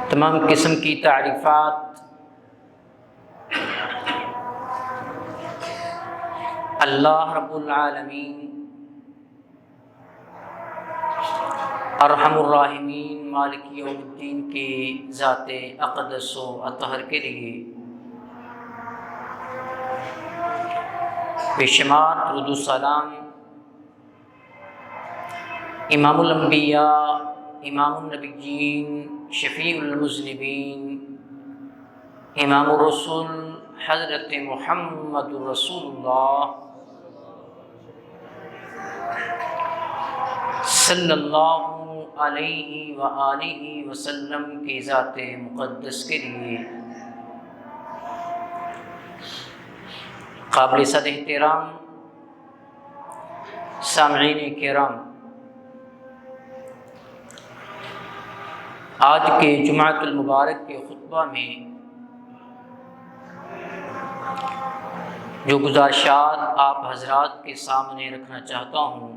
تمام قسم کی تعریفات اللہ رب العالمین ارحم الراحمین مالک یوم الدین کی ذات اقدس و اطہر کے لیے بے شمار درود و سلام امام الانبیاء امام النبیین شفیع المذنبین امام الرسول حضرت محمد رسول اللہ صلی اللہ علیہ وآلہ وسلم کی ذات مقدس کے لیے قابل صد احترام سامعین کرام، آج کے جمعۃ المبارک کے خطبہ میں جو گزارشات آپ حضرات کے سامنے رکھنا چاہتا ہوں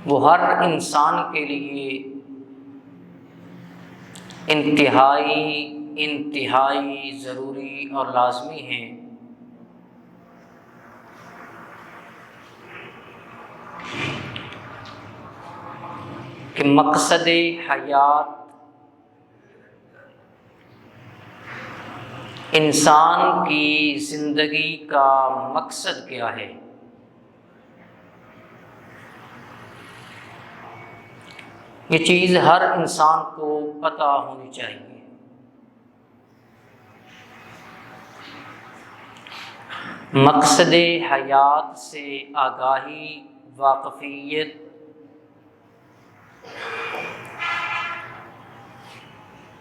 وہ ہر انسان کے لیے انتہائی ضروری اور لازمی ہیں کہ مقصد حیات انسان کی زندگی کا مقصد کیا ہے۔ یہ چیز ہر انسان کو پتہ ہونی چاہیے۔ مقصد حیات سے آگاہی، واقفیت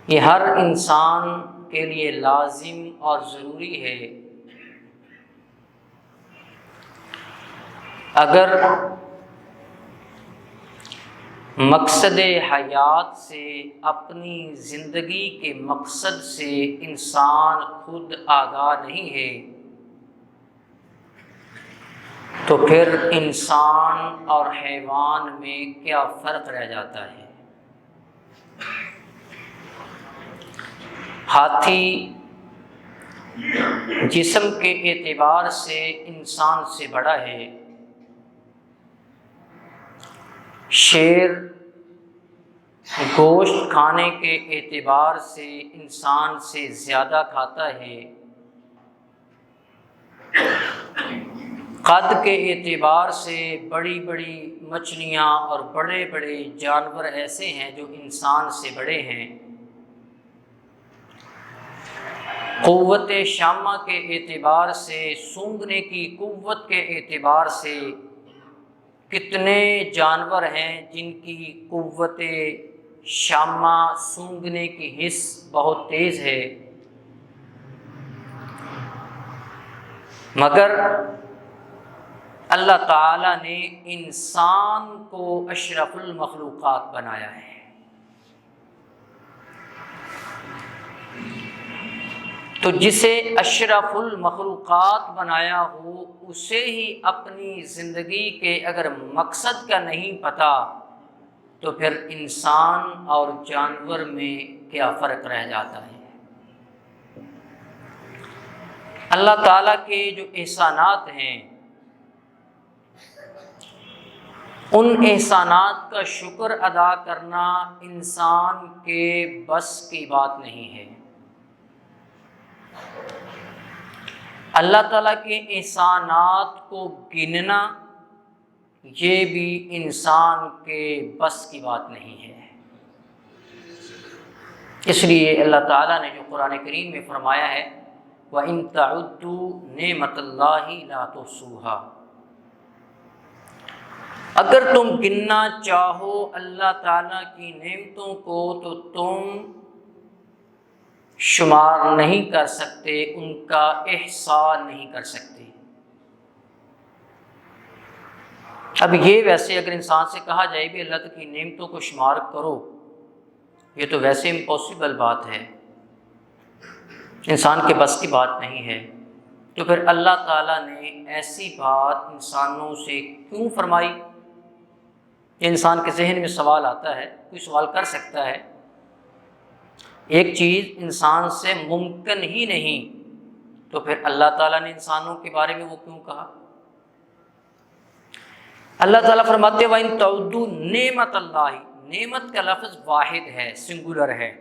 یہ ہر انسان کے لیے لازم اور ضروری ہے۔ اگر مقصد حیات سے، اپنی زندگی کے مقصد سے انسان خود آگاہ نہیں ہے تو پھر انسان اور حیوان میں کیا فرق رہ جاتا ہے۔ ہاتھی جسم کے اعتبار سے انسان سے بڑا ہے، شیر گوشت کھانے کے اعتبار سے انسان سے زیادہ کھاتا ہے، قد کے اعتبار سے بڑی بڑی مچھلیاں اور بڑے بڑے جانور ایسے ہیں جو انسان سے بڑے ہیں، قوت شامہ کے اعتبار سے، سونگھنے کی قوت کے اعتبار سے کتنے جانور ہیں جن کی قوت شامہ سونگھنے کی حس بہت تیز ہے، مگر اللہ تعالیٰ نے انسان کو اشرف المخلوقات بنایا ہے۔ تو جسے اشرف المخلوقات بنایا ہو اسے ہی اپنی زندگی کے اگر مقصد کا نہیں پتہ تو پھر انسان اور جانور میں کیا فرق رہ جاتا ہے۔ اللہ تعالیٰ کے جو احسانات ہیں ان احسانات کا شکر ادا کرنا انسان کے بس کی بات نہیں ہے۔ اللہ تعالیٰ کے احسانات کو گننا یہ بھی انسان کے بس کی بات نہیں ہے۔ اس لیے اللہ تعالیٰ نے جو قرآن کریم میں فرمایا ہے وَإِن تَعُدُّوا نِعْمَتَ اللَّهِ لَا تُحْصُوهَا، اگر تم گننا چاہو اللہ تعالیٰ کی نعمتوں کو تو تم شمار نہیں کر سکتے، ان کا احصاء نہیں کر سکتے۔ اب یہ ویسے اگر انسان سے کہا جائے بھی اللہ کی نعمتوں کو شمار کرو، یہ تو ویسے امپاسبل بات ہے، انسان کے بس کی بات نہیں ہے، تو پھر اللہ تعالیٰ نے ایسی بات انسانوں سے کیوں فرمائی؟ انسان کے ذہن میں سوال آتا ہے، کوئی سوال کر سکتا ہے، ایک چیز انسان سے ممکن ہی نہیں تو پھر اللہ تعالیٰ نے انسانوں کے بارے میں وہ کیوں کہا؟ اللہ تعالیٰ فرماتے ہیں وَإِن تَعُدُّوا نِعْمَتَ اللَّهِ، نعمت کا لفظ واحد ہے، سنگولر ہے،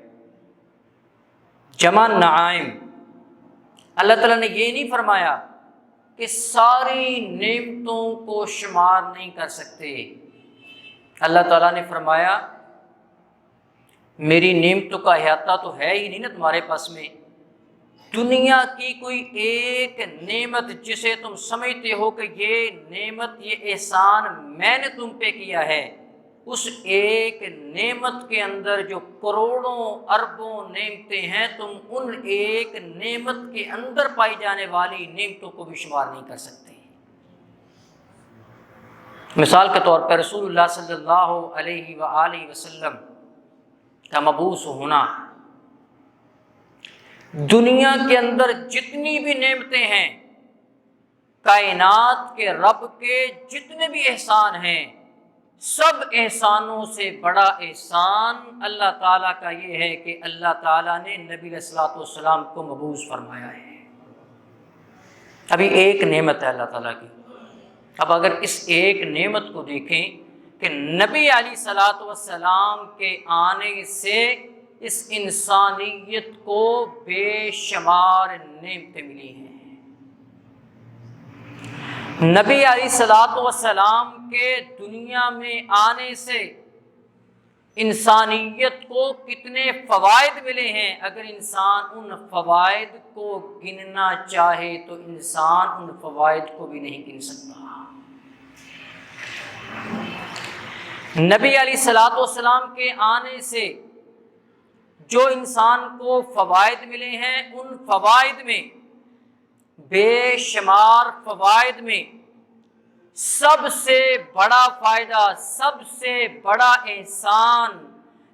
جمع نعائم۔ اللہ تعالیٰ نے یہ نہیں فرمایا کہ ساری نعمتوں کو شمار نہیں کر سکتے۔ اللہ تعالیٰ نے فرمایا میری نعمتوں کا احاطہ تو ہے ہی نہیں نا تمہارے پاس میں، دنیا کی کوئی ایک نعمت جسے تم سمجھتے ہو کہ یہ نعمت، یہ احسان میں نے تم پہ کیا ہے، اس ایک نعمت کے اندر جو کروڑوں اربوں نعمتیں ہیں، تم ان ایک نعمت کے اندر پائی جانے والی نعمتوں کو بھی شمار نہیں کر سکتے۔ مثال کے طور پر رسول اللہ صلی اللہ علیہ وآلہ وسلم کا مبعوث ہونا، دنیا کے اندر جتنی بھی نعمتیں ہیں، کائنات کے رب کے جتنے بھی احسان ہیں، سب احسانوں سے بڑا احسان اللہ تعالیٰ کا یہ ہے کہ اللہ تعالیٰ نے نبی علیہ الصلوۃ والسلام کو مبعوث فرمایا ہے۔ ابھی ایک نعمت ہے اللہ تعالیٰ کی۔ اب اگر اس ایک نعمت کو دیکھیں کہ نبی علیہ الصلوۃ والسلام کے آنے سے اس انسانیت کو بے شمار نعمتیں ملی ہیں، نبی علیہ الصلوۃ والسلام کے دنیا میں آنے سے انسانیت کو کتنے فوائد ملے ہیں، اگر انسان ان فوائد کو گننا چاہے تو انسان ان فوائد کو بھی نہیں گن سکتا۔ نبی علیہ الصلوۃ والسلام کے آنے سے جو انسان کو فوائد ملے ہیں، ان فوائد میں، بے شمار فوائد میں سب سے بڑا فائدہ، سب سے بڑا احسان،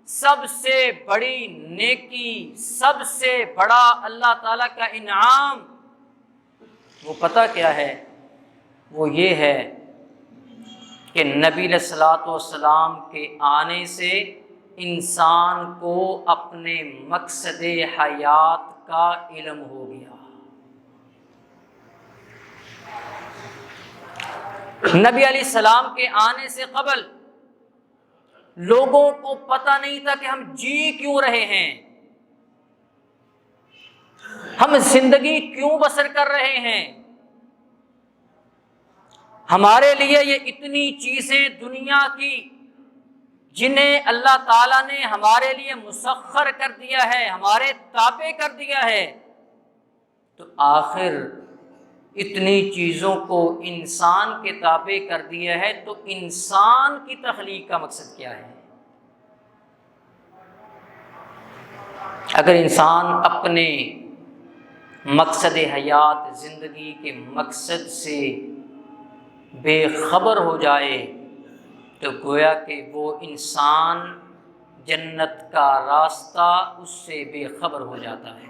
سب سے بڑی نیکی، سب سے بڑا اللہ تعالیٰ کا انعام، وہ پتہ کیا ہے؟ وہ یہ ہے کہ نبی علیہ الصلوۃ والسلام کے آنے سے انسان کو اپنے مقصد حیات کا علم ہو گیا۔ نبی علیہ السلام کے آنے سے قبل لوگوں کو پتہ نہیں تھا کہ ہم جی کیوں رہے ہیں، ہم زندگی کیوں بسر کر رہے ہیں، ہمارے لیے یہ اتنی چیزیں دنیا کی جنہیں اللہ تعالیٰ نے ہمارے لیے مسخر کر دیا ہے، ہمارے تابع کر دیا ہے، تو آخر اتنی چیزوں کو انسان کے تابع کر دیا ہے، تو انسان کی تخلیق کا مقصد کیا ہے؟ اگر انسان اپنے مقصد حیات، زندگی کے مقصد سے بے خبر ہو جائے تو گویا کہ وہ انسان جنت کا راستہ اس سے بے خبر ہو جاتا ہے۔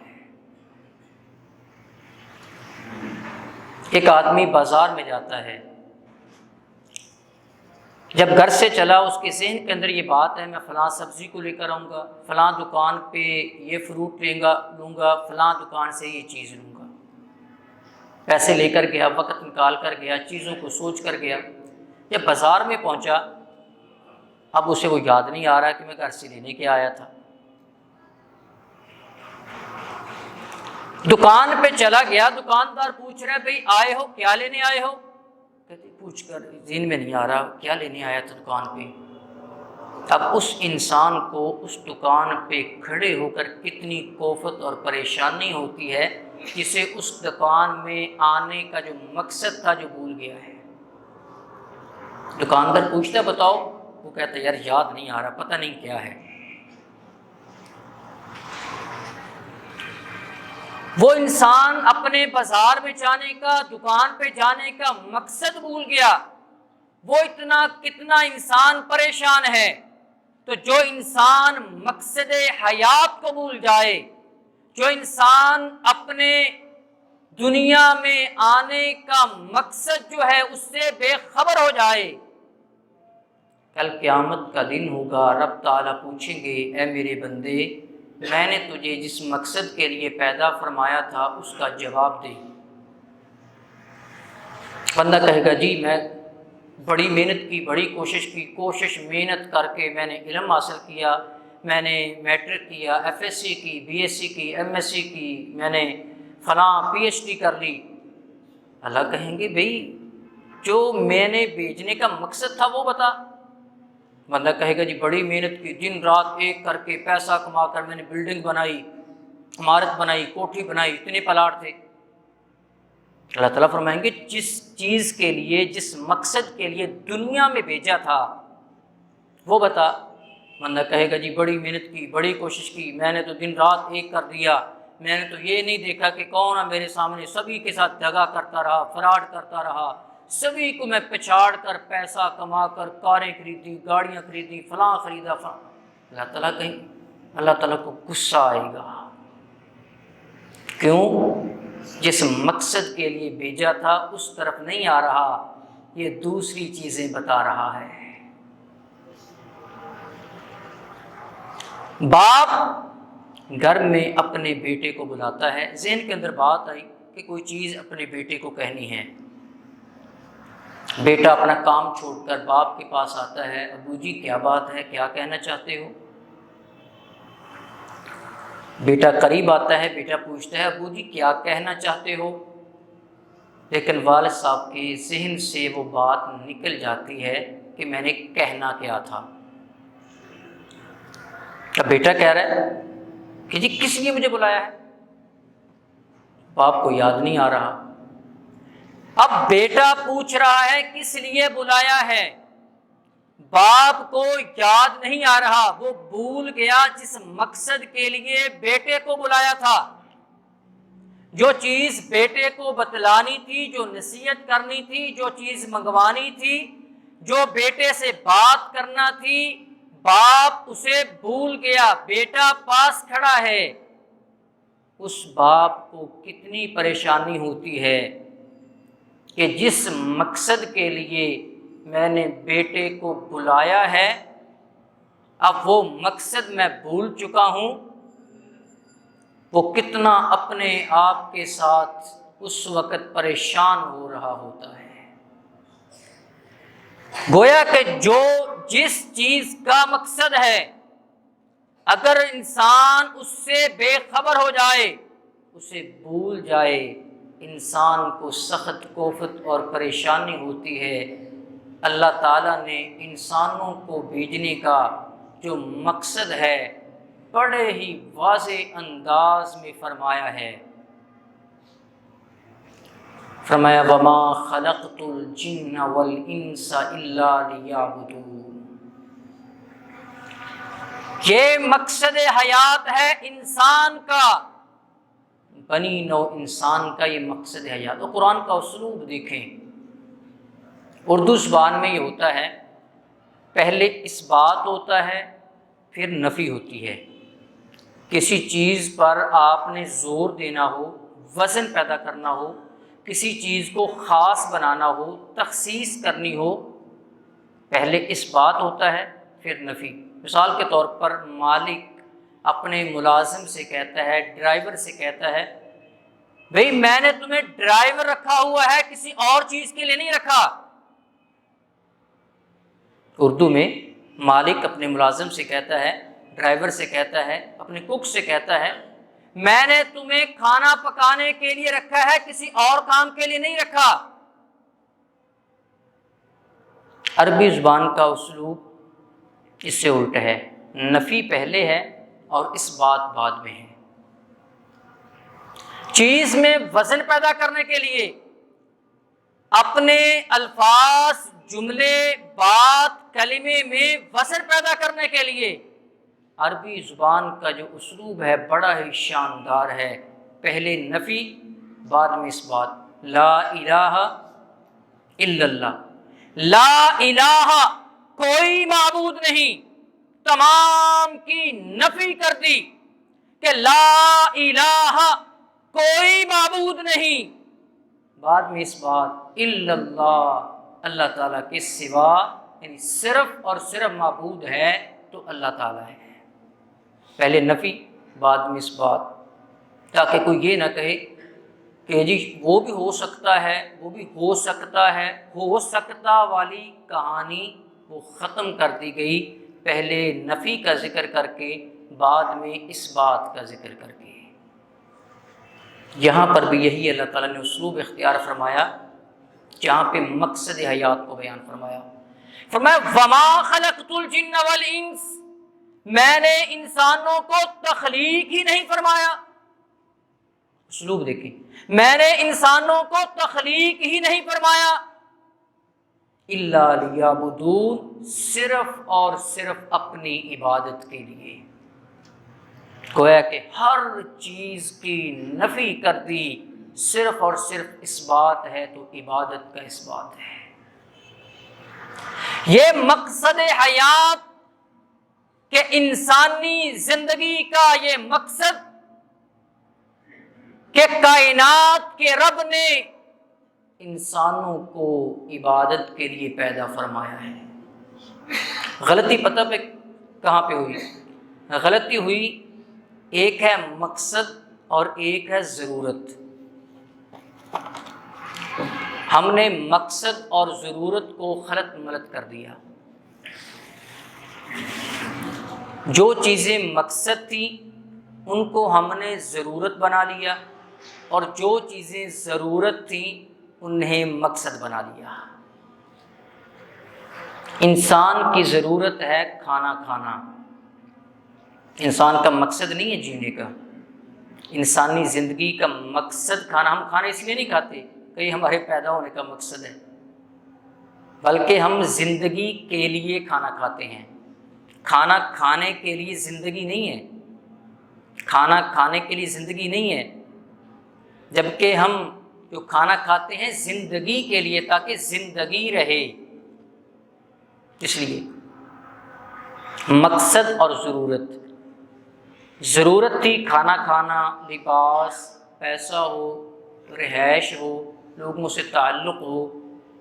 ایک آدمی بازار میں جاتا ہے، جب گھر سے چلا اس کے ذہن کے اندر یہ بات ہے میں فلاں سبزی کو لے کر آؤں گا، فلاں دکان پہ یہ فروٹ لوں گا، فلاں دکان سے یہ چیز لوں گا، پیسے لے کر گیا، وقت نکال کر گیا، چیزوں کو سوچ کر گیا، جب بازار میں پہنچا اب اسے وہ یاد نہیں آ رہا کہ میں گھر سے لینے کے آیا تھا۔ دکان پہ چلا گیا، دکاندار پوچھ رہا ہے بھئی آئے ہو، کیا لینے آئے ہو؟ کہتے پوچھ کر ذہن میں نہیں آ رہا کیا لینے آیا تھا دکان پہ۔ اب اس انسان کو اس دکان پہ کھڑے ہو کر کتنی کوفت اور پریشانی ہوتی ہے، جسے اس دکان میں آنے کا جو مقصد تھا جو بھول گیا ہے۔ دکاندار پوچھتا بتاؤ، وہ کہتا یار یاد نہیں آ رہا، پتہ نہیں کیا ہے۔ وہ انسان اپنے بازار میں جانے کا، دکان پہ جانے کا مقصد بھول گیا۔ وہ کتنا انسان پریشان ہے۔ تو جو انسان مقصد حیات کو بھول جائے، جو انسان اپنے دنیا میں آنے کا مقصد جو ہے اس سے بے خبر ہو جائے، کل قیامت کا دن ہوگا، رب تعالیٰ پوچھیں گے اے میرے بندے میں نے تجھے جس مقصد کے لیے پیدا فرمایا تھا اس کا جواب دے۔ بندہ کہے گا جی میں بڑی محنت کی، بڑی کوشش محنت کر کے میں نے علم حاصل کیا، میں نے میٹرک کیا، ایف ایس سی کی، بی ایس سی کی، ایم ایس سی کی، میں نے فلاں پی ایچ ڈی کر لی۔ اللہ کہیں گے بھئی جو میں نے بھیجنے کا مقصد تھا وہ بتا۔ بندہ کہے گا جی بڑی محنت کی، دن رات ایک کر کے پیسہ کما کر میں نے بلڈنگ بنائی، عمارت بنائی، کوٹھی بنائی، اتنے پلاٹ تھے۔ اللہ تعالیٰ فرمائیں گے جس چیز کے لیے، جس مقصد کے لیے دنیا میں بھیجا تھا وہ بتا۔ بندہ کہے گا جی بڑی محنت کی، بڑی کوشش کی، میں نے تو دن رات ایک کر دیا، میں نے تو یہ نہیں دیکھا کہ کون ہے میرے سامنے، سبھی کے ساتھ دغا کرتا رہا، فراڈ کرتا رہا، سبھی کو میں پچھاڑ کر پیسہ کما کر کاریں خریدی، گاڑیاں خریدی، فلاں خریدا فلاں۔ اللہ تعالیٰ کو غصہ آئے گا۔ کیوں؟ جس مقصد کے لیے بھیجا تھا اس طرف نہیں آ رہا، یہ دوسری چیزیں بتا رہا ہے۔ باپ گھر میں اپنے بیٹے کو بلاتا ہے، ذہن کے اندر بات آئی کہ کوئی چیز اپنے بیٹے کو کہنی ہے، بیٹا اپنا کام چھوڑ کر باپ کے پاس آتا ہے، ابو جی کیا بات ہے، کیا کہنا چاہتے ہو؟ بیٹا قریب آتا ہے، بیٹا پوچھتا ہے ابو جی کیا کہنا چاہتے ہو؟ لیکن والد صاحب کے ذہن سے وہ بات نکل جاتی ہے کہ میں نے کہنا کیا تھا۔ اب بیٹا کہہ رہا ہے کہ جی کس لیے مجھے بلایا ہے؟ باپ کو یاد نہیں آ رہا۔ اب بیٹا پوچھ رہا ہے کس لیے بلایا ہے، باپ کو یاد نہیں آ رہا، وہ بھول گیا جس مقصد کے لیے بیٹے کو بلایا تھا۔ جو چیز بیٹے کو بتلانی تھی، جو نصیحت کرنی تھی، جو چیز منگوانی تھی، جو بیٹے سے بات کرنا تھی، باپ اسے بھول گیا، بیٹا پاس کھڑا ہے۔ اس باپ کو کتنی پریشانی ہوتی ہے کہ جس مقصد کے لیے میں نے بیٹے کو بلایا ہے اب وہ مقصد میں بھول چکا ہوں، وہ کتنا اپنے آپ کے ساتھ اس وقت پریشان ہو رہا ہوتا ہے۔ گویا کہ جس چیز کا مقصد ہے اگر انسان اس سے بے خبر ہو جائے، اسے بھول جائے، انسان کو سخت کوفت اور پریشانی ہوتی ہے۔ اللہ تعالیٰ نے انسانوں کو بھیجنے کا جو مقصد ہے بڑے ہی واضح انداز میں فرمایا ہے۔ فرمایا وَمَا خَلَقْتُ الْجِنَّ وَالْإِنسَ إِلَّا لِيَعْبُدُونِ۔ یہ مقصد حیات ہے انسان کا، بنی نو انسان کا یہ مقصد حیات۔ اور قرآن کا اسلوب دیکھیں، اردو زبان میں یہ ہوتا ہے پہلے اس بات ہوتا ہے پھر نفی ہوتی ہے۔ کسی چیز پر آپ نے زور دینا ہو، وزن پیدا کرنا ہو، کسی چیز کو خاص بنانا ہو، تخصیص کرنی ہو، پہلے اس بات ہوتا ہے پھر نفی۔ مثال کے طور پر مالک اپنے ملازم سے کہتا ہے، ڈرائیور سے کہتا ہے بھئی میں نے تمہیں ڈرائیور رکھا ہوا ہے، کسی اور چیز کے لیے نہیں رکھا۔ اردو میں مالک اپنے ملازم سے کہتا ہے، ڈرائیور سے کہتا ہے، اپنے کک سے کہتا ہے میں نے تمہیں کھانا پکانے کے لیے رکھا ہے، کسی اور کام کے لیے نہیں رکھا۔ عربی زبان کا اسلوب اس سے الٹ ہے، نفی پہلے ہے اور اس بات بعد میں ہے۔ چیز میں وزن پیدا کرنے کے لیے، اپنے الفاظ، جملے، بات، کلمے میں وزن پیدا کرنے کے لیے عربی زبان کا جو اسلوب ہے بڑا ہی شاندار ہے۔ پہلے نفی، بعد میں اس بات، لا الہ الا اللہ، لا الہ کوئی معبود نہیں، تمام کی نفی کر دی کہ لا الہ کوئی معبود نہیں، بعد میں اس بات الا اللہ، اللہ تعالیٰ کے سوا یعنی صرف اور صرف معبود ہے تو اللہ تعالیٰ ہے۔ پہلے نفی بعد میں اس بات، تاکہ کوئی یہ نہ کہے کہ جی وہ بھی ہو سکتا ہے، وہ بھی ہو سکتا ہے، ہو سکتا والی کہانی وہ ختم کر دی گئی، پہلے نفی کا ذکر کر کے بعد میں اس بات کا ذکر کر کے۔ یہاں پر بھی یہی اللہ تعالیٰ نے اسلوب اختیار فرمایا جہاں پہ مقصد حیات کو بیان فرمایا۔ فرمایا وَمَا خَلَقْتُ الْجِنَّ وَالْإِنسَ، میں نے انسانوں کو تخلیق ہی نہیں فرمایا۔ اسلوب دیکھیں، میں نے انسانوں کو تخلیق ہی نہیں فرمایا، إِلَّا لِيَعْبُدُونِ، صرف اور صرف اپنی عبادت کے لیے۔ گویا کہ ہر چیز کی نفی کر دی، صرف اور صرف اس بات ہے تو عبادت کا اس بات ہے۔ یہ مقصد حیات کہ انسانی زندگی کا یہ مقصد کہ کائنات کے رب نے انسانوں کو عبادت کے لیے پیدا فرمایا ہے۔ غلطی پتہ پہ کہاں پہ ہوئی؟ غلطی ہوئی ایک ہے مقصد اور ایک ہے ضرورت۔ ہم نے مقصد اور ضرورت کو خلط ملط کر دیا۔ جو چیزیں مقصد تھیں ان کو ہم نے ضرورت بنا لیا، اور جو چیزیں ضرورت تھیں انہیں مقصد بنا لیا۔ انسان کی ضرورت ہے کھانا کھانا، انسان کا مقصد نہیں ہے جینے کا۔ انسانی زندگی کا مقصد کھانا، ہم کھانا اس لیے نہیں کھاتے کہ ہمارے پیدا ہونے کا مقصد ہے، بلکہ ہم زندگی کے لیے کھانا کھاتے ہیں۔ کھانا کھانے کے لیے زندگی نہیں ہے، کھانا کھانے کے لیے زندگی نہیں ہے، جبکہ ہم جو کھانا کھاتے ہیں زندگی کے لیے، تاکہ زندگی رہے۔ اس لیے مقصد اور ضرورت، ضرورت تھی کھانا کھانا، لباس، پیسہ ہو، رہائش ہو، لوگوں سے تعلق ہو،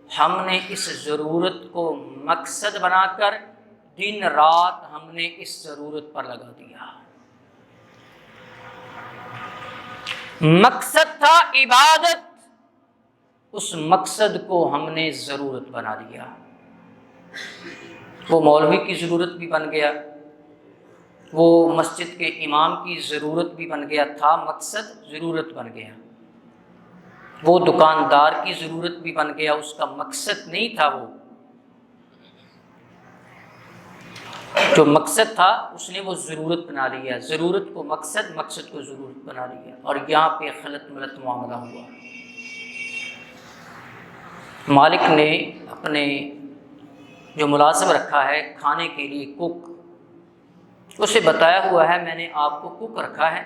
ہم نے اس ضرورت کو مقصد بنا کر دن رات ہم نے اس ضرورت پر لگا دیا۔ مقصد تھا عبادت، اس مقصد کو ہم نے ضرورت بنا دیا۔ وہ مولوی کی ضرورت بھی بن گیا، وہ مسجد کے امام کی ضرورت بھی بن گیا، تھا مقصد ضرورت بن گیا۔ وہ دکاندار کی ضرورت بھی بن گیا، اس کا مقصد نہیں تھا، وہ جو مقصد تھا اس نے وہ ضرورت بنا لیا۔ ضرورت کو مقصد، مقصد کو ضرورت بنا لیا، اور یہاں پہ خلط ملط معاملہ ہوا۔ مالک نے اپنے جو ملازم رکھا ہے کھانے کے لیے، کک، اسے بتایا ہوا ہے میں نے آپ کو کک رکھا ہے،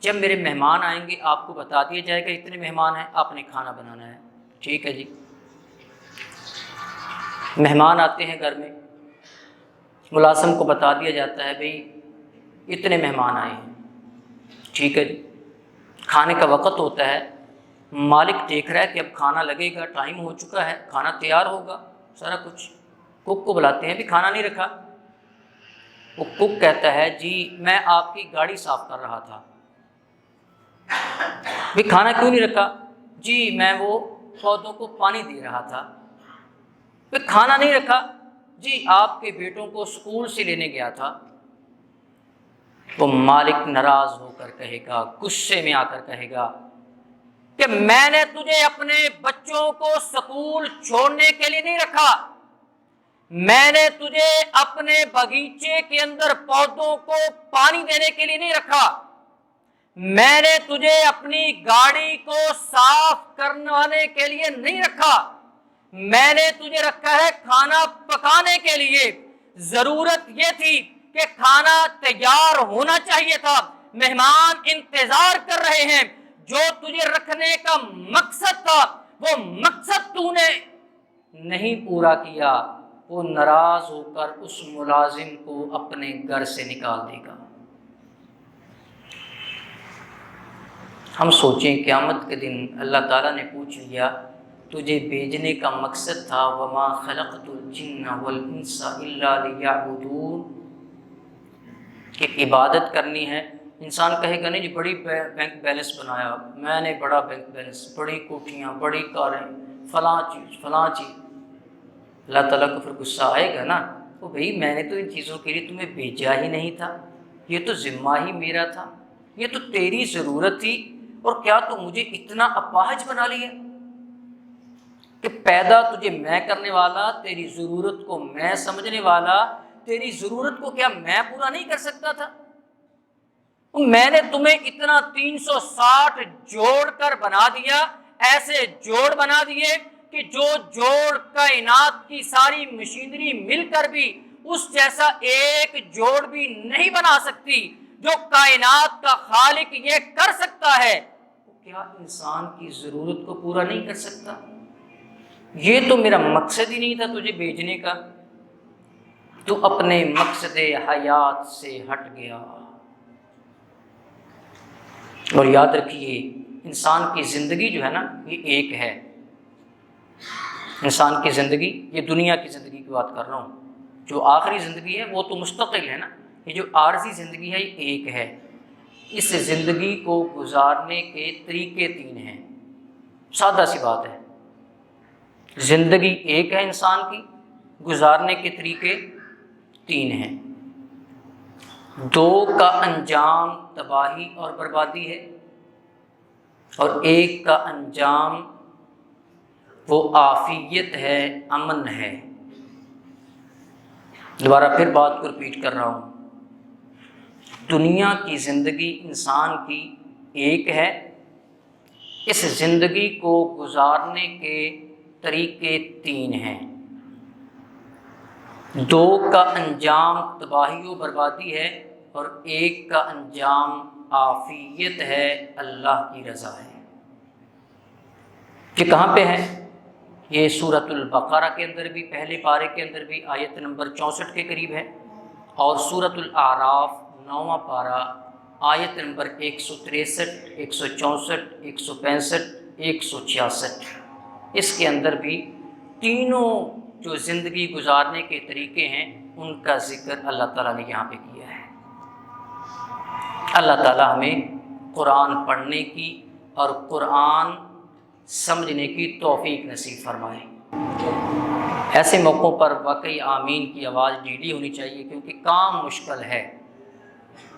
جب میرے مہمان آئیں گے آپ کو بتا دیا جائے گا اتنے مہمان ہیں، آپ نے کھانا بنانا ہے۔ ٹھیک ہے جی۔ مہمان آتے ہیں گھر میں، ملازم کو بتا دیا جاتا ہے بھئی اتنے مہمان آئے ہیں۔ ٹھیک ہے جی۔ کھانے کا وقت ہوتا ہے، مالک دیکھ رہا ہے کہ اب کھانا لگے گا، ٹائم ہو چکا ہے، کھانا تیار ہوگا سارا کچھ۔ کک کو بلاتے ہیں، بھی کھانا نہیں رکھا۔ وہ کک کہتا ہے جی میں آپ کی گاڑی صاف کر رہا تھا۔ بھی کھانا کیوں نہیں رکھا؟ جی میں وہ پودوں کو پانی دے رہا تھا۔ بھی کھانا نہیں رکھا؟ جی آپ کے بیٹوں کو اسکول سے لینے گیا تھا۔ وہ مالک ناراض ہو کر کہے گا، غصے میں آ کر کہے گا کہ میں نے تجھے اپنے بچوں کو اسکول چھوڑنے کے لیے نہیں رکھا، میں نے تجھے اپنے باغیچے کے اندر پودوں کو پانی دینے کے لیے نہیں رکھا، میں نے تجھے اپنی گاڑی کو صاف کرنے کے لیے نہیں رکھا، میں نے تجھے رکھا ہے کھانا پکانے کے لیے۔ ضرورت یہ تھی کہ کھانا تیار ہونا چاہیے تھا، مہمان انتظار کر رہے ہیں، جو تجھے رکھنے کا مقصد تھا وہ مقصد تو نے نہیں پورا کیا۔ وہ ناراض ہو کر اس ملازم کو اپنے گھر سے نکال دے گا۔ ہم سوچیں قیامت کے دن اللہ تعالیٰ نے پوچھ لیا تجھے بھیجنے کا مقصد تھا وما خلقت الجن والانس الا لیعبدون، کہ عبادت کرنی ہے۔ انسان کہے گا نہیں جی بڑی بینک بیلنس بنایا میں نے، بڑا بینک بیلنس، بڑی کوٹھیاں، بڑی کاریں، فلاں چیز فلاں چیز، اللہ تعالیٰ کو پھر غصہ آئے گا نا، تو بھئی میں نے تو ان چیزوں کے لیے تمہیں بھیجا ہی نہیں تھا، یہ تو ذمہ ہی میرا تھا، یہ تو تیری ضرورت تھی، اور کیا تو مجھے اتنا اپاہج بنا لیا کہ پیدا تجھے میں کرنے والا، تیری ضرورت کو میں سمجھنے والا، تیری ضرورت کو کیا میں پورا نہیں کر سکتا تھا؟ میں نے تمہیں اتنا 360 جوڑ کر بنا دیا، ایسے جوڑ بنا دیے کہ جو جوڑ کائنات کی ساری مشینری مل کر بھی اس جیسا ایک جوڑ بھی نہیں بنا سکتی۔ جو کائنات کا خالق یہ کر سکتا ہے، کیا انسان کی ضرورت کو پورا نہیں کر سکتا؟ یہ تو میرا مقصد ہی نہیں تھا تجھے بھیجنے کا، تو اپنے مقصد حیات سے ہٹ گیا۔ اور یاد رکھیے انسان کی زندگی جو ہے نا یہ ایک ہے، انسان کی زندگی، یہ دنیا کی زندگی کی بات کر رہا ہوں، جو آخری زندگی ہے وہ تو مستقل ہے نا، یہ جو عارضی زندگی ہے یہ ایک ہے۔ اس زندگی کو گزارنے کے طریقے 3 ہیں، سادہ سی بات ہے، زندگی ایک ہے انسان کی، گزارنے کے طریقے 3 ہیں۔ 2 کا انجام تباہی اور بربادی ہے، اور 1 کا انجام وہ عافیت ہے، امن ہے۔ دوبارہ پھر بات کو رپیٹ کر رہا ہوں، دنیا کی زندگی انسان کی ایک ہے، اس زندگی کو گزارنے کے طریقے 3 ہیں۔ 2 کا انجام تباہی و بربادی ہے، اور 1 کا انجام عافیت ہے، اللہ کی رضا ہے۔ یہ کہاں پہ ہے؟ یہ سورۃ البقرہ کے اندر بھی، پہلے پارے کے اندر بھی آیت نمبر 64 کے قریب ہے، اور سورۃ الاعراف 9واں پارہ آیت نمبر 163، 164، 165، 166، اس کے اندر بھی تینوں جو زندگی گزارنے کے طریقے ہیں ان کا ذکر اللہ تعالیٰ نے یہاں پہ کیا ہے۔ اللہ تعالیٰ ہمیں قرآن پڑھنے کی اور قرآن سمجھنے کی توفیق نصیب فرمائے۔ ایسے موقعوں پر واقعی آمین کی آواز ڈیلی ہونی چاہیے، کیونکہ کام مشکل ہے۔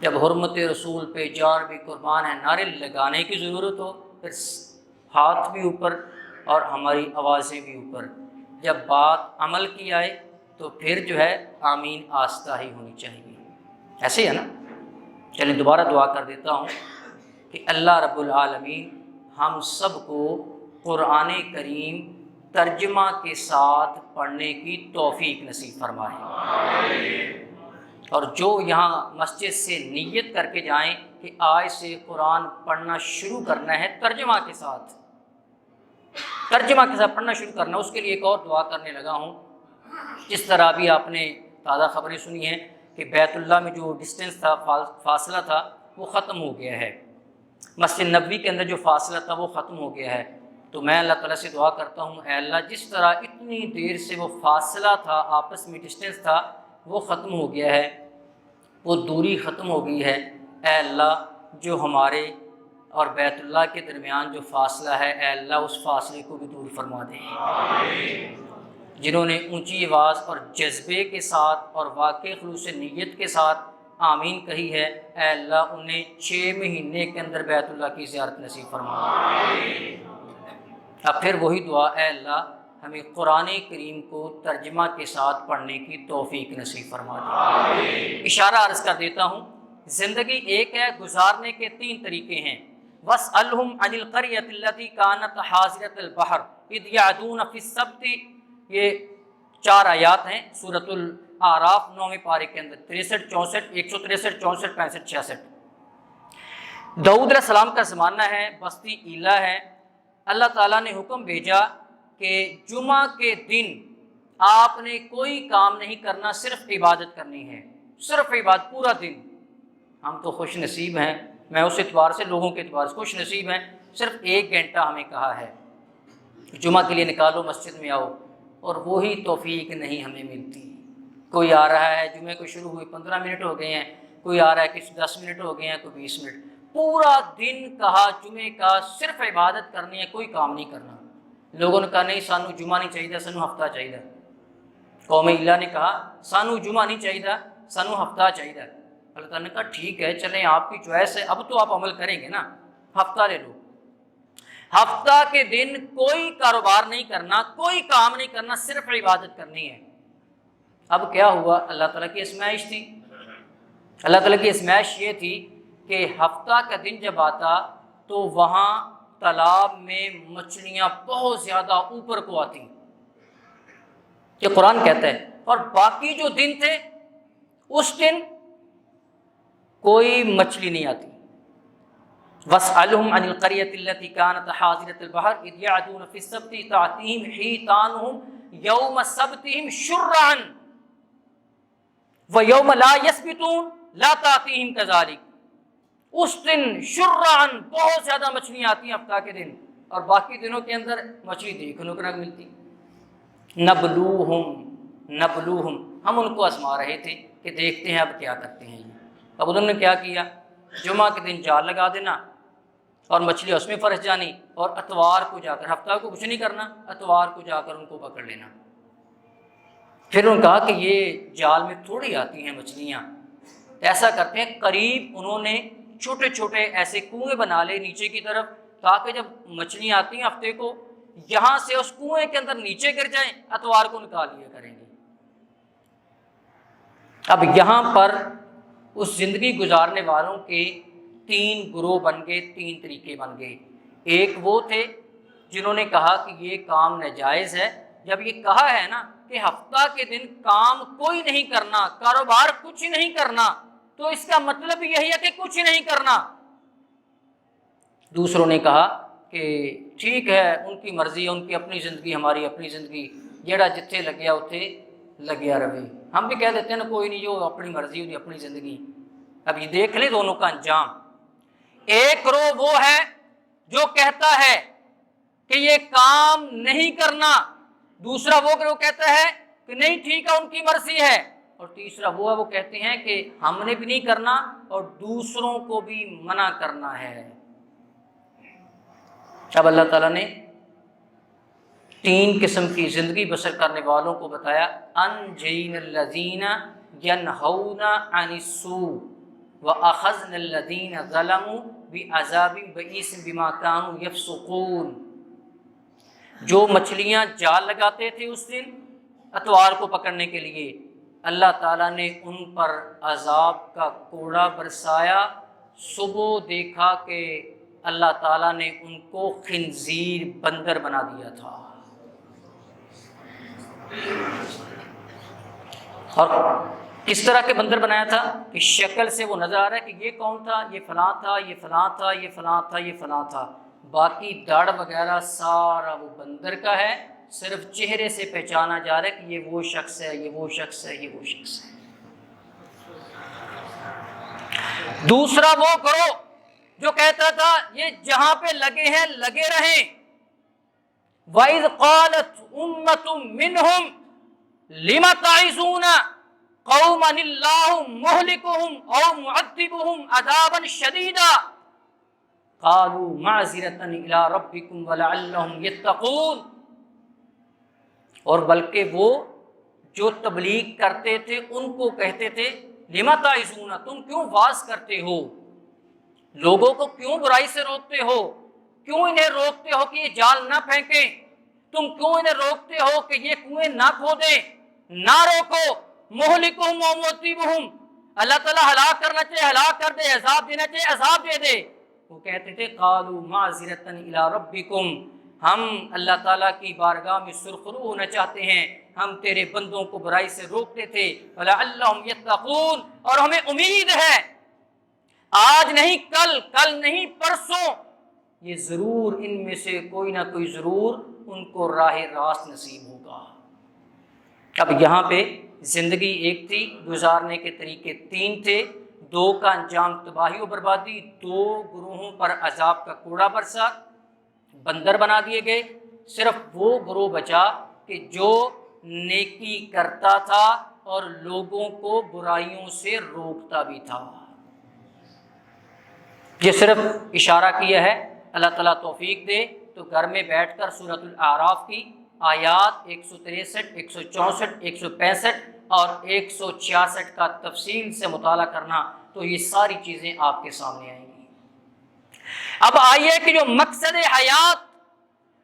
جب حرمت رسول پہ جار بھی قربان ہے، نعرے لگانے کی ضرورت ہو، پھر ہاتھ بھی اوپر اور ہماری آوازیں بھی اوپر۔ جب بات عمل کی آئے تو پھر جو ہے آمین آہستہ ہی ہونی چاہیے، ایسے ہی ہے نا۔ چلیں دوبارہ دعا کر دیتا ہوں کہ اللہ رب العالمین ہم سب کو قرآن کریم ترجمہ کے ساتھ پڑھنے کی توفیق نصیب فرمائے، اور جو یہاں مسجد سے نیت کر کے جائیں کہ آج سے قرآن پڑھنا شروع کرنا ہے ترجمہ کے ساتھ، ترجمہ کے ساتھ پڑھنا شروع کرنا، اس کے لیے ایک اور دعا کرنے لگا ہوں۔ جس طرح ابھی آپ نے تازہ خبریں سنی ہیں کہ بیت اللہ میں جو ڈسٹینس تھا، فاصلہ تھا، وہ ختم ہو گیا ہے، مسجد نبوی کے اندر جو فاصلہ تھا وہ ختم ہو گیا ہے۔ تو میں اللہ تعالیٰ سے دعا کرتا ہوں، اے اللہ جس طرح اتنی دیر سے وہ فاصلہ تھا، آپس میں ڈسٹینس تھا، وہ ختم ہو گیا ہے، وہ دوری ختم ہو گئی ہے۔ اے اللہ جو ہمارے اور بیت اللہ کے درمیان جو فاصلہ ہے، اے اللہ اس فاصلے کو بھی دور فرما دے۔ جنہوں نے اونچی آواز اور جذبے کے ساتھ اور واقعی خلوص نیت کے ساتھ آمین کہی ہے، اے اللہ انہیں 6 مہینے کے اندر بیت اللہ کی زیارت نصیب فرما دے۔ اب پھر وہی دعا، اے اللہ ہمیں قرآن کریم کو ترجمہ کے ساتھ پڑھنے کی توفیق نصیب فرما دے۔ اشارہ عرض کر دیتا ہوں، زندگی ایک ہے، گزارنے کے 3 طریقے ہیں۔ وَاسْأَلْهُمْ عَنِ الْقَرْيَةِ الَّتِي كَانَتْ حَاضِرَةَ الْبَحْرِ إِذْ يَعْدُونَ فِي السَّبْتِ، یہ 4 آیات ہیں سورۃ الاعراف 9ویں پارے کے اندر، 63، 64، 163، 64، 65، 66۔ داؤد علیہ السلام کا زمانہ ہے، بستی ایلا ہے۔ اللہ تعالیٰ نے حکم بھیجا کہ جمعہ کے دن آپ نے کوئی کام نہیں کرنا، صرف عبادت کرنی ہے، صرف عبادت پورا دن۔ ہم تو خوش نصیب ہیں، میں اس اعتبار سے لوگوں کے اعتبار سے خوش نصیب ہیں، صرف 1 گھنٹہ ہمیں کہا ہے جمعہ کے لیے نکالو، مسجد میں آؤ، اور وہی توفیق نہیں ہمیں ملتی۔ کوئی آ رہا ہے، جمعے کو شروع ہوئے 15 منٹ ہو گئے ہیں، کوئی آ رہا ہے کہ 10 منٹ ہو گئے ہیں، کوئی 20 منٹ، پورا دن کہا جمعے کا صرف عبادت کرنی ہے، کوئی کام نہیں کرنا۔ لوگوں نے کہا نہیں سانو جمعہ نہیں چاہیے، سانو ہفتہ چاہیے۔ قوم اللہ نے کہا سانو جمعہ نہیں چاہیے، سانو ہفتہ چاہیے۔ اللہ تعالیٰ نے کہا ٹھیک ہے، چلیں آپ کی چوائس ہے، اب تو آپ عمل کریں گے نا، ہفتہ لے لو۔ ہفتہ کے دن کوئی کاروبار نہیں کرنا، کوئی کام نہیں کرنا، صرف عبادت کرنی ہے۔ اب کیا ہوا؟ اللہ تعالیٰ کی آزمائش تھی۔ اللہ تعالیٰ کی آزمائش یہ تھی کہ ہفتہ کا دن جب آتا تو وہاں تالاب میں مچھلیاں بہت زیادہ اوپر کو آتی، یہ قرآن کہتا ہے، اور باقی جو دن تھے اس دن کوئی مچھلی نہیں آتی۔ وَاسْأَلْهُمْ عَنِ الْقَرْيَةِ الَّتِي كَانَتْ حَاضِرَةَ الْبَحْرِ إِذْ يَعْدُونَ فِي السَّبْتِ تَأْتِيهِمْ حِيتَانُهُمْ يَوْمَ سَبْتِهِمْ شُرَّعًا وَيَوْمَ لَا يَسْبِتُونَ لَا تَأْتِيهِمْ كَذَلِكَ۔ اس دن شُرَّعًا بہت زیادہ مچھلیاں آتی ہیں ہفتہ کے دن، اور باقی دنوں کے اندر مچھلی دیکھنے کو نہ ملتی۔ نبلوہم ہم ان کو آزما رہے تھے کہ دیکھتے ہیں اب کیا کرتے ہیں یہ۔ اب انہوں نے کیا کیا؟ جمعہ کے دن جال لگا دینا اور مچھلی اس میں پھنس جانی، اور اتوار کو جا کر، ہفتہ کو کچھ نہیں کرنا، اتوار کو جا کر ان کو پکڑ لینا۔ پھر انہوں نے کہا کہ یہ جال میں تھوڑی آتی ہیں مچھلیاں، ایسا کرتے ہیں، قریب انہوں نے چھوٹے چھوٹے ایسے کنویں بنا لے نیچے کی طرف، تاکہ جب مچھلیاں آتی ہیں ہفتے کو یہاں سے اس کنویں کے اندر نیچے گر جائیں، اتوار کو نکال لیا کریں گے۔ اب یہاں پر اس زندگی گزارنے والوں کے 3 گروہ بن گئے، 3 طریقے بن گئے۔ ایک وہ تھے جنہوں نے کہا کہ یہ کام ناجائز ہے۔ جب یہ کہا ہے نا کہ ہفتہ کے دن کام کوئی نہیں کرنا، کاروبار کچھ نہیں کرنا، تو اس کا مطلب یہی ہے کہ کچھ نہیں کرنا۔ دوسروں نے کہا کہ ٹھیک ہے، ان کی مرضی ہے، ان کی اپنی زندگی، ہماری اپنی زندگی، جیڑا جتھے لگیا اتھے لگیا رہے۔ ہم بھی کہہ دیتے ہیں نا کوئی نہیں، جو اپنی مرضی ہوتی اپنی زندگی۔ اب یہ دیکھ لیں دونوں کا انجام۔ ایک گروہ وہ ہے جو کہتا ہے کہ یہ کام نہیں کرنا، دوسرا وہ گروہ کہتا ہے کہ نہیں ٹھیک ہے ان کی مرضی ہے، اور تیسرا وہ ہے وہ کہتے ہیں کہ ہم نے بھی نہیں کرنا اور دوسروں کو بھی منع کرنا ہے۔ اب اللہ تعالیٰ نے 3 قسم کی زندگی بسر کرنے والوں کو بتایا، انجینا الذین ینہون عن السوء واخذنا الذین ظلموا بعذاب بئیس بما کانوا یفسقون۔ جو مچھلیاں جال لگاتے تھے اس دن اتوار کو پکڑنے کے لیے، اللہ تعالیٰ نے ان پر عذاب کا کوڑا برسایا۔ صبح دیکھا کہ اللہ تعالیٰ نے ان کو خنزیر، بندر بنا دیا تھا۔ اور کس طرح کے بندر بنایا تھا کہ شکل سے وہ نظر آ رہا ہے کہ یہ کون تھا، یہ فلاں تھا، یہ فلاں تھا، یہ فلاں تھا، یہ فلاں تھا، باقی داڑھ وغیرہ سارا وہ بندر کا ہے، صرف چہرے سے پہچانا جا رہا ہے کہ یہ وہ شخص ہے، یہ وہ شخص ہے، یہ وہ شخص ہے۔ دوسرا وہ گروہ جو کہتا تھا یہ جہاں پہ لگے ہیں لگے رہیں۔ وَإِذْ قَالَتْ أُمَّةٌ مِّنْهُمْ لِمَ تَعِظُونَ قَوْمًا اللَّهُ مُهْلِكُهُمْ أَوْ مُعَذِّبُهُمْ عَذَابًا شَدِيدًا قَالُوا مَعْذِرَةً إِلَىٰ رَبِّكُمْ وَلَعَلَّهُمْ يَتَّقُونَ۔ اور بلکہ وہ جو تبلیغ کرتے تھے ان کو کہتے تھے لِمَ تَعِظُونَ، تم کیوں واعظ کرتے ہو، لوگوں کو کیوں برائی سے روکتے ہو، کیوں انہیں روکتے ہو کہ یہ جال نہ پھینکیں، تم کیوں انہیں روکتے ہو کہ یہ کنویں نہ کھودیں، نہ روکو۔ مہلکہم و معذبہم، اللہ تعالیٰ ہلاک کرنا چاہے ہلاک کر دے، عذاب دینا چاہے عذاب دے دے۔ وہ کہتے تھے قالوا معذرۃ الی ربکم، ہم اللہ تعالیٰ کی بارگاہ میں سرخرو ہونا چاہتے ہیں، ہم تیرے بندوں کو برائی سے روکتے تھے، ولعلہم یتقون، اور ہمیں امید ہے آج نہیں کل، کل نہیں پرسوں، یہ ضرور ان میں سے کوئی نہ کوئی ضرور ان کو راہ راست نصیب ہوگا۔ اب یہاں پہ زندگی ایک تھی، گزارنے کے طریقے 3 تھے، 2 کا انجام تباہی و بربادی، 2 گروہوں پر عذاب کا کوڑا برسا، بندر بنا دیے گئے، صرف وہ گروہ بچا کہ جو نیکی کرتا تھا اور لوگوں کو برائیوں سے روکتا بھی تھا۔ یہ صرف اشارہ کیا ہے، اللہ تعالیٰ توفیق دے تو گھر میں بیٹھ کر سورۃ الاعراف کی آیات 163، 164، 165 اور 166 کا تفصیل سے مطالعہ کرنا تو یہ ساری چیزیں آپ کے سامنے آئیں گی۔ اب آئیے کہ جو مقصد حیات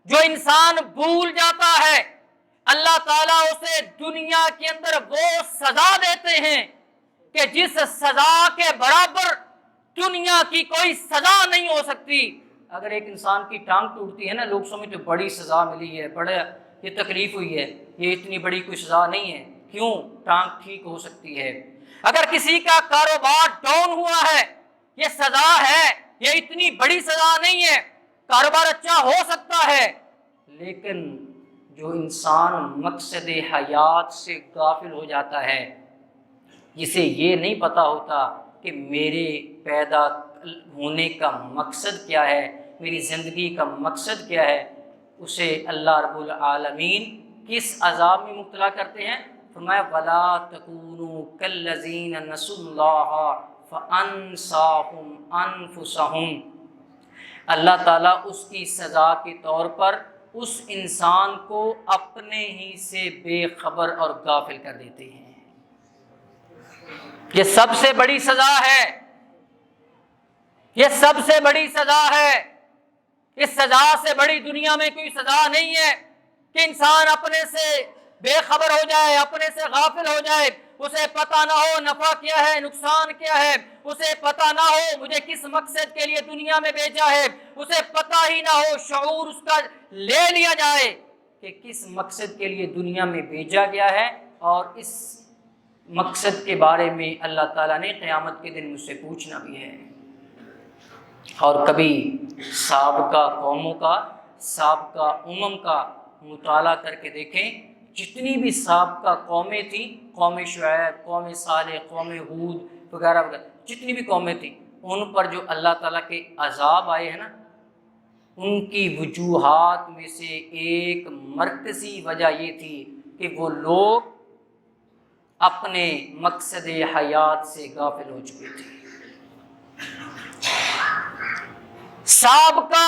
جو انسان بھول جاتا ہے، اللہ تعالیٰ اسے دنیا کے اندر وہ سزا دیتے ہیں کہ جس سزا کے برابر دنیا کی کوئی سزا نہیں ہو سکتی۔ اگر ایک انسان کی ٹانگ ٹوٹتی ہے نا، لوگ سمجھتے بڑی سزا ملی ہے، بڑے یہ تکلیف ہوئی ہے، یہ اتنی بڑی کوئی سزا نہیں ہے۔ کیوں؟ ٹانگ ٹھیک ہو سکتی ہے۔ اگر کسی کا کاروبار ڈاؤن ہوا ہے، یہ سزا ہے، یہ اتنی بڑی سزا نہیں ہے، کاروبار اچھا ہو سکتا ہے۔ لیکن جو انسان مقصد حیات سے غافل ہو جاتا ہے، جسے یہ نہیں پتا ہوتا کہ میرے پیدا ہونے کا مقصد کیا ہے، میری زندگی کا مقصد کیا ہے، اسے اللہ رب العالمین کس عذاب میں مبتلا کرتے ہیں؟ فرمایا وَلَا تَكُونُوا كَالَّذِينَ نَسُوا اللَّهَ فَأَنسَاهُمْ أَنفُسَهُمْ۔ اللہ تعالیٰ اس کی سزا کے طور پر اس انسان کو اپنے ہی سے بے خبر اور غافل کر دیتے ہیں۔ یہ سب سے بڑی سزا ہے، یہ سب سے بڑی سزا ہے۔ اس سزا سے بڑی دنیا میں کوئی سزا نہیں ہے کہ انسان اپنے سے بے خبر ہو جائے، اپنے سے غافل ہو جائے، اسے پتہ نہ ہو نفع کیا ہے، نقصان کیا ہے، اسے پتہ نہ ہو مجھے کس مقصد کے لیے دنیا میں بھیجا ہے، اسے پتہ ہی نہ ہو، شعور اس کا لے لیا جائے کہ کس مقصد کے لیے دنیا میں بھیجا گیا ہے، اور اس مقصد کے بارے میں اللہ تعالیٰ نے قیامت کے دن مجھ سے پوچھنا بھی ہے۔ اور کبھی سابقہ قوموں کا، سابقہ کا مطالعہ کر کے دیکھیں، جتنی بھی سابقہ قومیں تھیں، قوم شعیب، قوم صالح، قوم ہود وغیرہ وغیرہ، جتنی بھی قومیں تھیں، ان پر جو اللہ تعالیٰ کے عذاب آئے ہیں نا، ان کی وجوہات میں سے ایک مرکزی وجہ یہ تھی کہ وہ لوگ اپنے مقصد حیات سے غافل ہو چکے تھے۔ سابقہ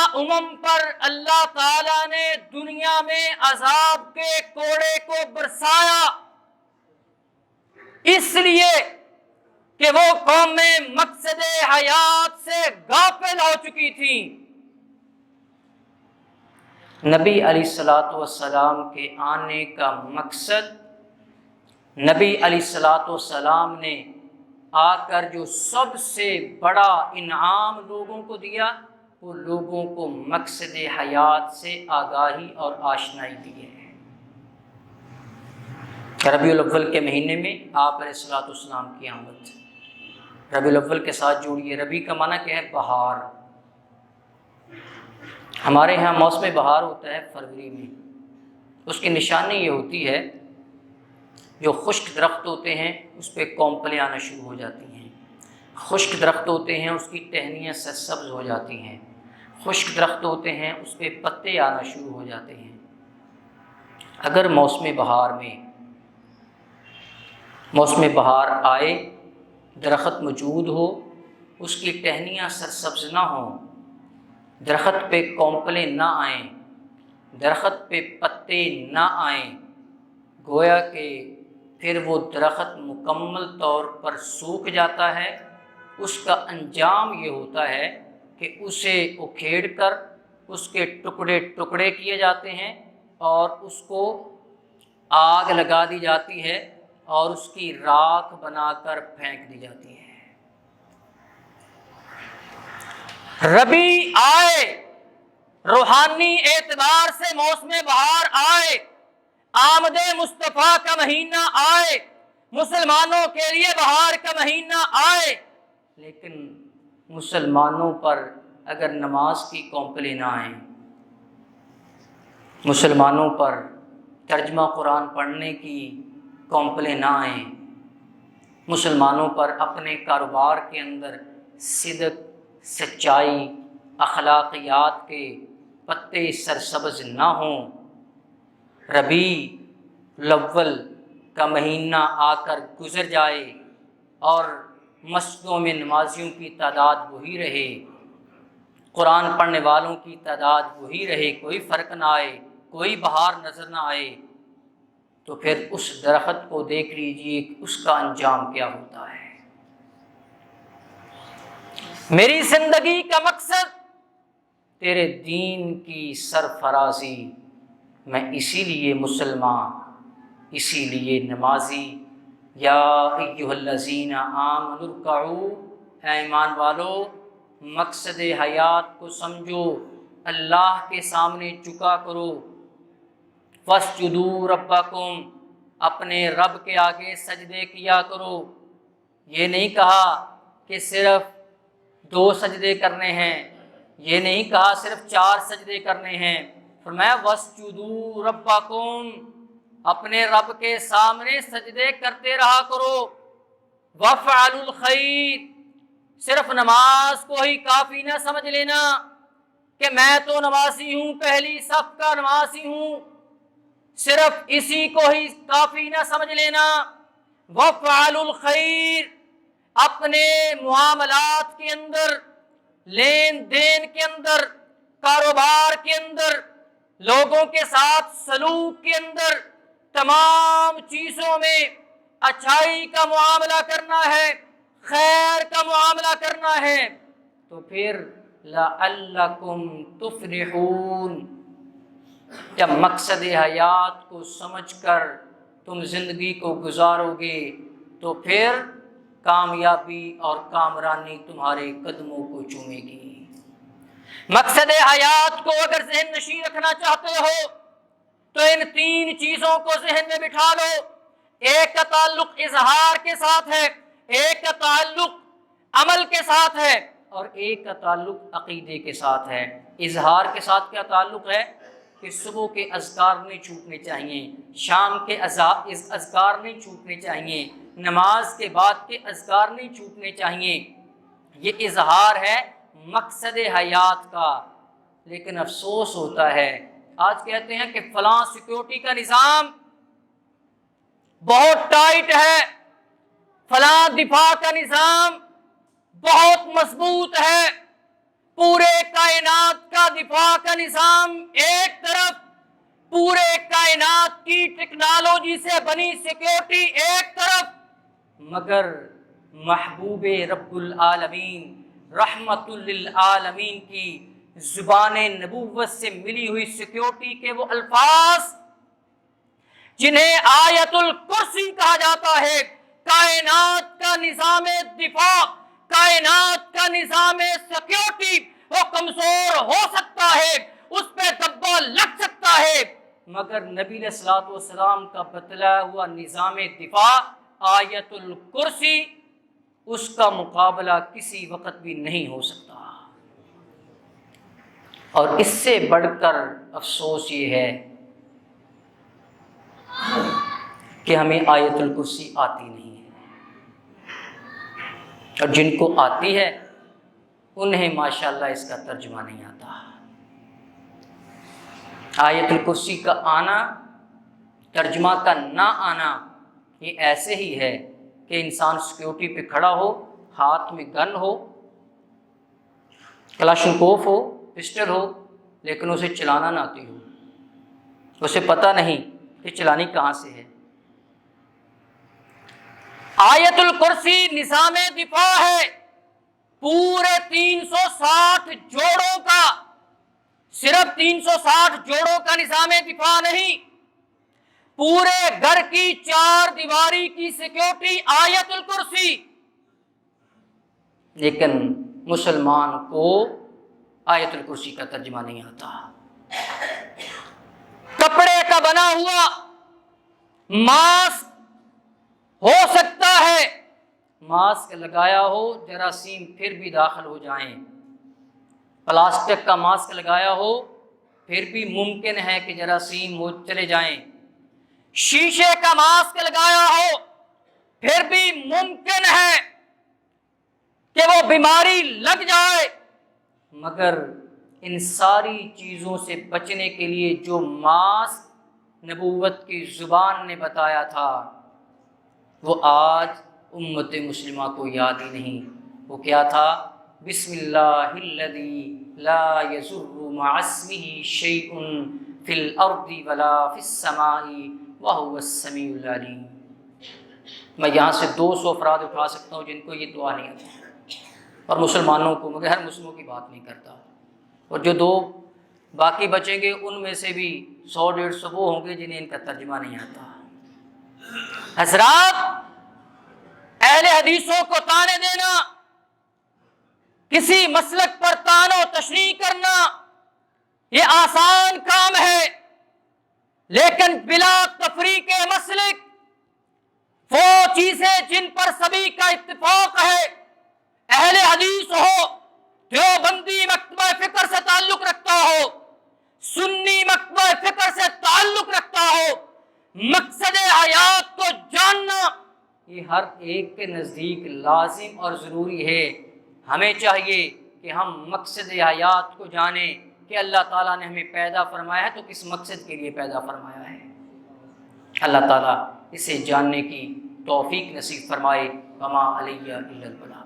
پر اللہ تعالیٰ نے دنیا میں عذاب کے کوڑے کو برسایا، اس لیے کہ وہ قومیں مقصد حیات سے غافل ہو چکی تھیں۔ نبی علیہ السلام کے آنے کا مقصد، نبی علیہ السلام نے آ کر جو سب سے بڑا انعام لوگوں کو دیا، وہ لوگوں کو مقصد حیات سے آگاہی اور آشنائی دی ہے۔ ربیع الاول کے مہینے میں آپ علیہ السلام کی آمد، ربیع الاول کے ساتھ جوڑیے۔ ربیع کا معنی کیا ہے؟ بہار۔ ہمارے ہاں موسم بہار ہوتا ہے فروری میں۔ اس کی نشانی یہ ہوتی ہے، جو خشک درخت ہوتے ہیں اس پہ کونپلیں آنا شروع ہو جاتی ہیں، خشک درخت ہوتے ہیں اس کی ٹہنیاں سرسبز ہو جاتی ہیں، خشک درخت ہوتے ہیں اس پہ پتے آنا شروع ہو جاتے ہیں۔ اگر موسم بہار آئے، درخت موجود ہو، اس کی ٹہنیاں سرسبز نہ ہوں، درخت پہ کونپلیں نہ آئیں، درخت پہ پتے نہ آئیں، گویا کہ پھر وہ درخت مکمل طور پر سوکھ جاتا ہے۔ اس کا انجام یہ ہوتا ہے کہ اسے اکھیڑ کر اس کے ٹکڑے ٹکڑے کیے جاتے ہیں اور اس کو آگ لگا دی جاتی ہے اور اس کی راکھ بنا کر پھینک دی جاتی ہے۔ ربیع آئے، روحانی اعتبار سے موسم بہار آئے، آمد مصطفیٰ کا مہینہ آئے، مسلمانوں کے لیے بہار کا مہینہ آئے، لیکن مسلمانوں پر اگر نماز کی کونپلیں نہ آئیں، مسلمانوں پر ترجمہ قرآن پڑھنے کی کونپلیں نہ آئیں، مسلمانوں پر اپنے کاروبار کے اندر صدق، سچائی، اخلاقیات کے پتے سرسبز نہ ہوں، ربیع الاول کا مہینہ آ کر گزر جائے اور مسجدوں میں نمازیوں کی تعداد وہی رہے، قرآن پڑھنے والوں کی تعداد وہی رہے، کوئی فرق نہ آئے، کوئی بہار نظر نہ آئے، تو پھر اس درخت کو دیکھ لیجئے کہ اس کا انجام کیا ہوتا ہے۔ میری زندگی کا مقصد تیرے دین کی سرفرازی، میں اسی لیے مسلمان، اسی لیے نمازی۔ یا ایھا الذین آمنوا ارکعوا، اے ایمان والو مقصد حیات کو سمجھو، اللہ کے سامنے جھکا کرو، واسجدوا ربکم، اپنے رب کے آگے سجدے کیا کرو۔ یہ نہیں کہا کہ صرف 2 سجدے کرنے ہیں، یہ نہیں کہا صرف 4 سجدے کرنے ہیں، فرمایا واسجدوا ربکم، اپنے رب کے سامنے سجدے کرتے رہا کرو۔ وافعلوا الخیر، صرف نماز کو ہی کافی نہ سمجھ لینا کہ میں تو نمازی ہوں، پہلی صف کا نمازی ہوں، صرف اسی کو ہی کافی نہ سمجھ لینا۔ وافعلوا الخیر، اپنے معاملات کے اندر، لین دین کے اندر، کاروبار کے اندر، لوگوں کے ساتھ سلوک کے اندر، تمام چیزوں میں اچھائی کا معاملہ کرنا ہے، خیر کا معاملہ کرنا ہے، تو پھر لعلکم تفلحون، جب مقصد حیات کو سمجھ کر تم زندگی کو گزارو گے تو پھر کامیابی اور کامرانی تمہارے قدموں کو چومے گی۔ مقصد حیات کو اگر ذہن نشین رکھنا چاہتے ہو تو ان 3 چیزوں کو ذہن میں بٹھا لو۔ ایک کا تعلق اظہار کے ساتھ ہے، ایک کا تعلق عمل کے ساتھ ہے، اور ایک کا تعلق عقیدے کے ساتھ ہے۔ اظہار کے ساتھ کیا تعلق ہے کہ صبح کے اذکار نہیں چھوٹنے چاہیے، شام کے اذکار نہیں چھوٹنے چاہیے، نماز کے بعد کے اذکار نہیں چھوٹنے چاہیے، یہ اظہار ہے مقصد حیات کا۔ لیکن افسوس ہوتا ہے آج کہتے ہیں کہ فلاں سیکیورٹی کا نظام بہت ٹائٹ ہے، فلاں دفاع کا نظام بہت مضبوط ہے، پورے کائنات کا دفاع کا نظام ایک طرف، پورے کائنات کی ٹیکنالوجی سے بنی سیکیورٹی ایک طرف، مگر محبوب رب العالمین رحمت للعالمین کی زبان نبوت سے ملی ہوئی سیکیورٹی کے وہ الفاظ جنہیں آیت الکرسی کہا جاتا ہے، کائنات کا نظام دفاع، کائنات کا نظام سیکیورٹی، وہ کمزور ہو سکتا ہے، اس پہ دبا لگ سکتا ہے، مگر نبی علیہ الصلوۃ والسلام کا بتلایا ہوا نظام دفاع آیت الکرسی، اس کا مقابلہ کسی وقت بھی نہیں ہو سکتا۔ اور اس سے بڑھ کر افسوس یہ ہے کہ ہمیں آیت الکرسی آتی نہیں ہے، اور جن کو آتی ہے انہیں ماشاءاللہ اس کا ترجمہ نہیں آتا۔ آیت الکرسی کا آنا، ترجمہ کا نہ آنا، یہ ایسے ہی ہے کہ انسان سیکیورٹی پہ کھڑا ہو، ہاتھ میں گن ہو، کلاشنکوف ہو، پسٹل ہو، لیکن اسے چلانا نہ آتی ہو، اسے پتہ نہیں کہ چلانی کہاں سے ہے۔ آیت الکرسی نظام دفاع ہے، پورے 360 جوڑوں کا، صرف 360 جوڑوں کا نظام دفاع نہیں، پورے گھر کی 4 دیواری کی سیکیورٹی آیت الکرسی۔ لیکن مسلمان کو آیت الکرسی کا ترجمہ نہیں آتا۔ کپڑے کا بنا ہوا ماسک ہو سکتا ہے، ماسک لگایا ہو جراثیم پھر بھی داخل ہو جائیں، پلاسٹک کا ماسک لگایا ہو پھر بھی ممکن ہے کہ جراثیم ہو چلے جائیں، شیشے کا ماسک لگایا ہو پھر بھی ممکن ہے کہ وہ بیماری لگ جائے، مگر ان ساری چیزوں سے بچنے کے لیے جو ماسک نبوت کی زبان نے بتایا تھا وہ آج امت مسلمہ کو یاد ہی نہیں۔ وہ کیا تھا؟ بسم اللہ الذی لا یضر مع اسمہ شیء فی الارض ولا فی السماء وہو السمیع العلیم۔ میں یہاں سے 200 افراد اٹھا سکتا ہوں جن کو یہ دعا نہیں آتی، اور مسلمانوں کو، مگر ہر مسلموں کی بات نہیں کرتا، اور جو 2 باقی بچیں گے ان میں سے بھی 100-150 وہ ہوں گے جنہیں ان کا ترجمہ نہیں آتا۔ حضرات، اہل حدیثوں کو طعنے دینا، کسی مسلک پر طعن و تشریح کرنا یہ آسان کام ہے، لیکن بلا تفریق مسلک وہ چیزیں جن پر سبھی کا اتفاق ہے، اہل حدیث ہو، دیوبندی مکتبہ فکر سے تعلق رکھتا ہو، سنی مکتبہ فکر سے تعلق رکھتا ہو، مقصد حیات کو جاننا یہ ہر ایک کے نزدیک لازم اور ضروری ہے۔ ہمیں چاہیے کہ ہم مقصد حیات کو جانیں کہ اللہ تعالیٰ نے ہمیں پیدا فرمایا ہے تو کس مقصد کے لیے پیدا فرمایا ہے۔ اللہ تعالیٰ اسے جاننے کی توفیق نصیب فرمائے۔ وما علیہ الا البلاغ۔